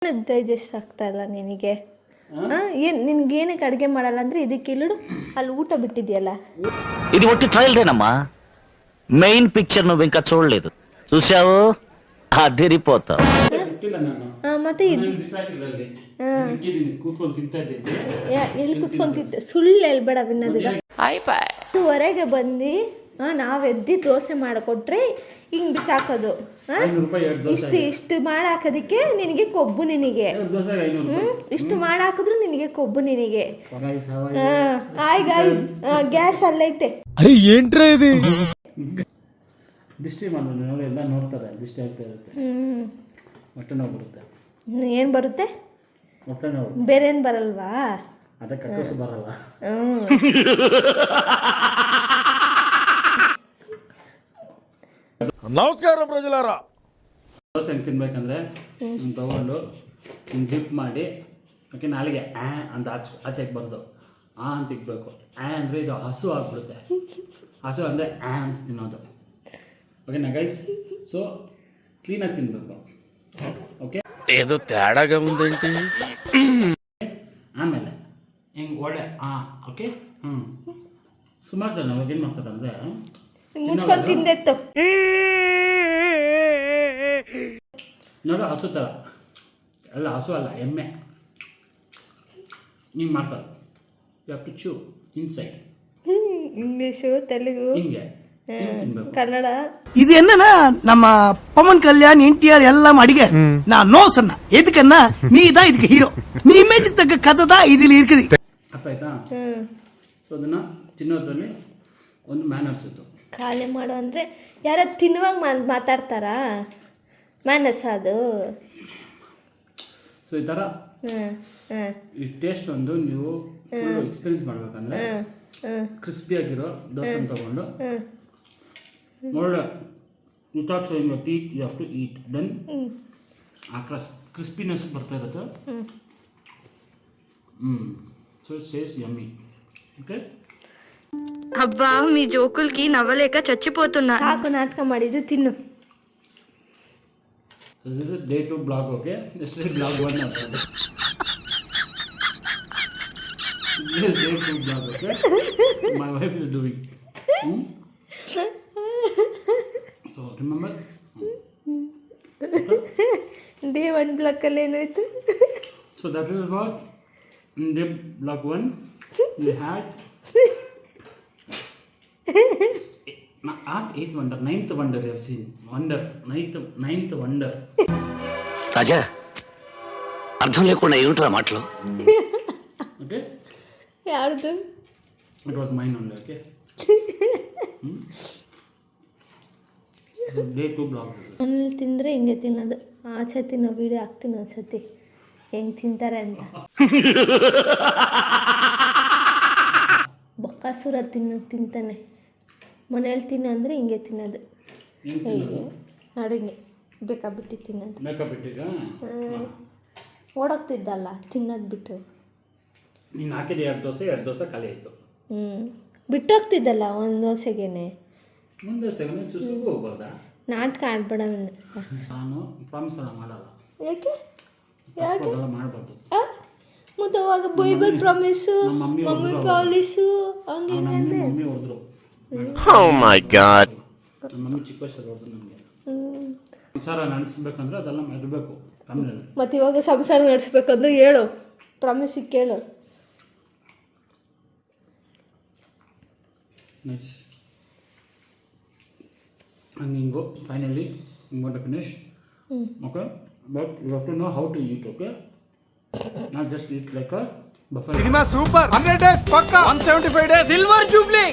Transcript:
Digest ಆಗ್ತಾ ಇಲ್ಲ ನಿನಗೆ. ಏನು ನಿನ್ಗೆ ಏನಕ್ಕೆ ಅಡುಗೆ ಮಾಡಲ್ಲ ಅಂದರೆ ಇದಕ್ಕೆ ಇಲ್ಲಿಡು ಅಲ್ಲಿ ಊಟ ಬಿಟ್ಟಿದೆಯಲ್ಲ. ఇది ఒట్టి ట్రయల్ దేనమ్మా, మెయిన్ పిక్చర్ నువ్వు ఇంకా చూడలేదు, చూసావు అదిరిపోతావు. ಮತ್ತೆ ಎಲ್ಲಿ ಕುತ್ಕೊಂತಿದ್ದೆ ಸುಳ್ಳು ಹೇಳ್ಬೇಡ ವಿನ್ನೋದಿಗ. ಹೊರಗೆ ಬಂದು ನಾವು ಎದ್ದು ದೋಸೆ ಮಾಡಿಕೊಟ್ರೆ ಹಿಂಗೆ ಬಿಸಾಕೋದು. ಇಷ್ಟು ಮಾಡಾಕೋದಕ್ಕೆ ನಿನಗೆ ಕೊಬ್ಬು, ನಿನಗೆ ಇಷ್ಟು ಮಾಡಾಕಿದ್ರು ನಿನಗೆ ಕೊಬ್ಬು ನಿನಗೆ. ಗ್ಯಾಸ್ ಅಲ್ಲೈತೆ. ಏನ್ಟ್ರ ಇದು ದಿಷ್ಟಿ ಮಾಡೋದು ಎಲ್ಲ ನೋಡ್ತಾರೆ, ದಿಷ್ಟಿ ಆಗ್ತಾ ಇರುತ್ತೆ, ಹೊಟ್ಟೆ ನೋವು ಬರುತ್ತೆ. ಏನು ಬರುತ್ತೆ? ಹೊಟ್ಟೆ ನೋವು. ಬೇರೆ ಏನು ಬರಲ್ವಾ? ಅದಕ್ಕೆ ಕಕ್ಕಸು ಬರಲ್ಲ. ನಮಸ್ಕಾರ ಪ್ರಜಲಾರ. ದೋಸೆ ಹೆಂಗೆ ತಿನ್ಬೇಕಂದ್ರೆ ತಗೊಂಡು ಹಿಂಗೆ ಡಿಪ್ ಮಾಡಿ, ಓಕೆ, ನಾಳೆಗೆ ಅಂತ ಆಚೆಗೆ ಬಂದು ಅಂತ ಇಕ್ಬೇಕು. ಅಂದರೆ ಇದು ಹಸು ಆಗ್ಬಿಡುತ್ತೆ. ಹಸು ಅಂದರೆ ಅಂತ ತಿನ್ನೋದು. ಓಕೆನಾ ಗೈಸ್? ಸೊ ಕ್ಲೀನಾಗಿ ತಿನ್ನಬೇಕು. ಓಕೆ, ఏదో తేడాగా ఉందేంటి. ಆಮೇಲೆ ಹಿಂಗೆ ಒಳ್ಳೆ ಓಕೆ. ಸುಮಾರು ಜನ ಅವಾಗ ಏನು ಮಾಡ್ತಾರೆ ಅಂದರೆ ಮುಚ್ಕೊಂಡು ತಿಂದೆತ್ತು ನೋಡು, ಹಸು ಥರ ಎಲ್ಲ. ಹಸು ಅಲ್ಲ, ಎಮ್ಮೆ. ಹಿಂಗೆ ಮಾಡ್ತಾರೆ. You have to chew inside. English, Telugu, ಹಿಂಗೆ ತಿನ್ಬೇಕು. ಕನ್ನಡ. இது என்னன்னா நம்ம பவன் கல்யாண் என்டிஆர் எல்லாம் அடிக்க நான் நோ சொன்ன எதுக்குன்னா நீ தான் இதுக்கு ஹீரோ, நீ இமேஜ் தக்க கதை தான் இதுல இருக்குது. ಅರ್ಥ ಆಯ್ತಾ? ಸೊ ಅದನ್ನು ತಿನ್ನೋದ್ರಲ್ಲಿ ಒಂದು ಮ್ಯಾನರ್ಸ್ ಇತ್ತು. ಖಾಲಿ ಮಾಡು ಅಂದರೆ ಯಾರೋ ತಿನ್ನುವಾಗ ಮಾತಾಡ್ತಾರಾ? ಮ್ಯಾನಸ್ ಅದು. ಸೊ ಈ ಥರ ಈ ಟೇಸ್ಟ್ ಒಂದು ನೀವು ಎಕ್ಸ್ಪೀರಿಯನ್ಸ್ ಮಾಡ್ಬೇಕಂದ್ರೆ ಕ್ರಿಸ್ಪಿಯಾಗಿರೋ ದೋಸೆ ತಗೊಂಡು ನೋಡೋ, without showing your teeth you have to eat. Then ಆ ಕ್ರಿಸ್ಪಿನೆಸ್ ಬರ್ತಾ ಇರುತ್ತೆ. So it says yummy. Okay, అబ్బా మీ జోకులకి నవ్వలేక చచ్చిపోతున్నా. ಸಾಕು ನಾಟಕ ಮಾಡಿದ್ದು, ತಿನ್ನು. this is a day 2 vlog. Okay, this is vlog 1 also. This is day 2 vlog. Okay, my wife is doing. So remember, day 1 ಬ್ಲಾಕಲ್ಲಿ ಏನಾಯ್ತು? so that is what in day vlog 1 we had not 8th wonder, 9th wonder you have seen. Wonder, 9th wonder. రాజా, అర్థం లేకుండా ఏమిట్రా మాటలు? Okay, ಯಾರ್ದು? it was mine only. Okay. So day 2 vlog. ಮನೇಲಿ ತಿಂದರೆ ಹಿಂಗೆ ತಿನ್ನೋದು. ಆಚೆ ತಿನ್ನೋ ವಿಡಿಯೋ ಹಾಕ್ತೀನಿ ಒಂದ್ಸತಿ ಹೆಂಗೆ ತಿಂತಾರೆ ಅಂತ. ಬೊಕ್ಕಾಸುರ ತಿಂತಾನೆ. ಮನೇಲಿ ತಿನ್ನೋ ಅಂದರೆ ಹಿಂಗೆ ತಿನ್ನೋದು. ಹೀಗೆ ಅಡುಗೆ ಬೇಕಾಬಿಟ್ಟು ತಿನ್ನೋದು. ಮೇಕಪ್ ಇಟ್ಟಿದ್ದ ಓಡೋಗ್ತಿದ್ದಲ್ಲ ತಿನ್ನೋದು ಬಿಟ್ಟು. ನೀನು ಹಾಕಿದ 2 ದೋಸೆ ಖಾಲಿ ಆಯಿತು. ಬಿಟ್ಟೋಗ್ತಿದ್ದಲ್ಲ ಒಂದು ದೋಸೆಗೇನೆ. ಒಂದು ದೋಸೆಗೆ ಸುಸುಗೂ ಹೋಗ್ಬಾರ್ದಾ? ನಾಟಕ ಆಡ್ಬೇಡ. ನಾನು ಪ್ರಾಮಿಸ್ ಎಲ್ಲ ಮಾಡಲ್ಲ. ಯಾಕೆ ಅದೆಲ್ಲ ಮಾಡಬಾರ್ದು. ಮತ್ತು ಅವಾಗ ಬೈಬಲ್ ಪ್ರಾಮಿಸು, ಮಮ್ಮಿ ಪ್ರಾಮಿಸು ಹಂಗೆ ಹಿಂಗೆ ಮಮ್ಮಿ ಹೊಡೆದ್ರು. Oh my god. ನಮ್ಮ ಮಮ್ಮಿ ಚಿಕ್ಕ ವಯಸ್ಸಲ್ಲಿ ಹೊಡೆದ್ರು ನನಗೆ. ಸಂಸಾರ ನಡೆಸಬೇಕಂದ್ರೆ ಅದೆಲ್ಲ ಇರಬೇಕು ಕಮ್ಮಿನಲ್ಲಿ. ಮತ್ತು ಇವಾಗ ಸಂಸಾರ ನಡೆಸ್ಬೇಕಂದ್ರೆ ಹೇಳು, ಪ್ರಾಮಿಸಿಗೆ ಕೇಳು. Nice. And you go finally you want to finish. Okay, but you have to know how to eat. Okay, not just eat like a buffet. Cinema super. 100 days పక్కా, 175 days సిల్వర్ జూబ్లీ.